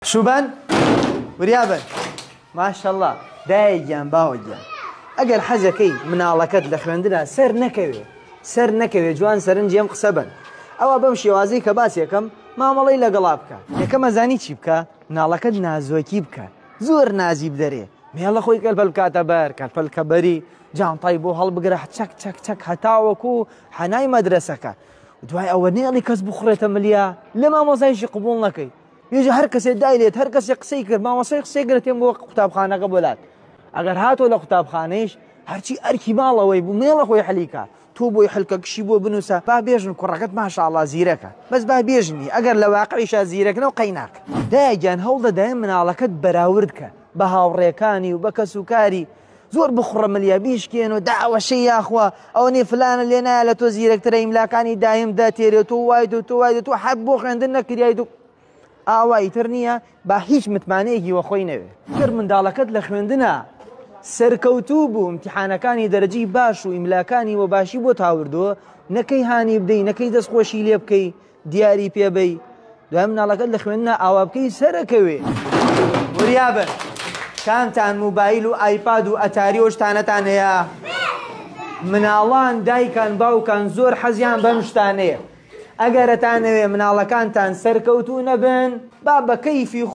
شوبان وريابن ما شاء الله دايجان باوجان اگر حەزەکەی مناڵەکەت لە خوێندنە سەر نەکەوێ جوان سەرنجێم قسە بن ئەوە بەم شێوازەی کە باسێکم مامەڵەی لەگەڵا بکە یەکەم ئەزانی چی بکە مناڵەکەت نازۆکی بکە زۆر نازی بدەرێ مێڵە خۆی کەلپەل بکاتە بەر کەلپەلکە بەری جانتای بۆ هەڵبگرە چەک چەک چەک هەتاوەکو حەنای مەدرسەکە دوای ئەوە نێڵی کەس بخوڕێتە ملیا لە مامۆزایشی قبوڵ نەکەی یێژە هەر کەسێ دایلێت هەر کەسێ قسەی کرد مامۆسای قسەی گرتێن بۆ قوتابخانەکە بۆلات ئەگەر هاتۆ لە قوتابخانەیش هەرچی ئەرکی ماڵەوەی بوو مێڵە خۆی حەلیکە تۆ بۆی حلکە کشی بۆ بنووسە با بێژن کوڕەکەت ماشاءڵڵا زیرەکە بەس با بێژنی ئەگەر لە واقعیشا زیرەکەنەوە قەیناک دایگیان هەوڵ دەدایە مناڵەکەت بەراورد کە بە هاوڕێکانی و بە کەسوکاری زۆر بخوڕە ملیا بیشکێن و داوەشەی یاخوا ئەوە نێ فلانە لێ نایە لە تۆ زیرەکترە ئیملاکانی دایم دەتێرێت تۆ وایت و تۆ وایت تۆ حەب بۆ خوێندن نەکریایت و ئاوای تر نییە با هیچ متمانەیەکی وەخۆی نەوێ گر منداڵەکەت لە خوێندنە سەرکەوتوو بوو امتحانەکانی دەرەجەی باش و ئیملاکانی وە باشی بۆ تاوردووە نەکەی هانی بدەی نەکەی دەستخۆشی لێ بکەی دیاری پێبەی دوای مناڵەکەت لە خوێندنە ئاوا بکەی سەرەکەوێ وریابن کامتان موبایل و ئایپاد و ئەتاری وەشتانەتان هەیە مناڵان دایکان باوکان زۆر حەزیان بەم شتانەیە ئەگەرەتانەوێ مناڵەکانتان سەرکەوتوو نەبن با بە کەیفی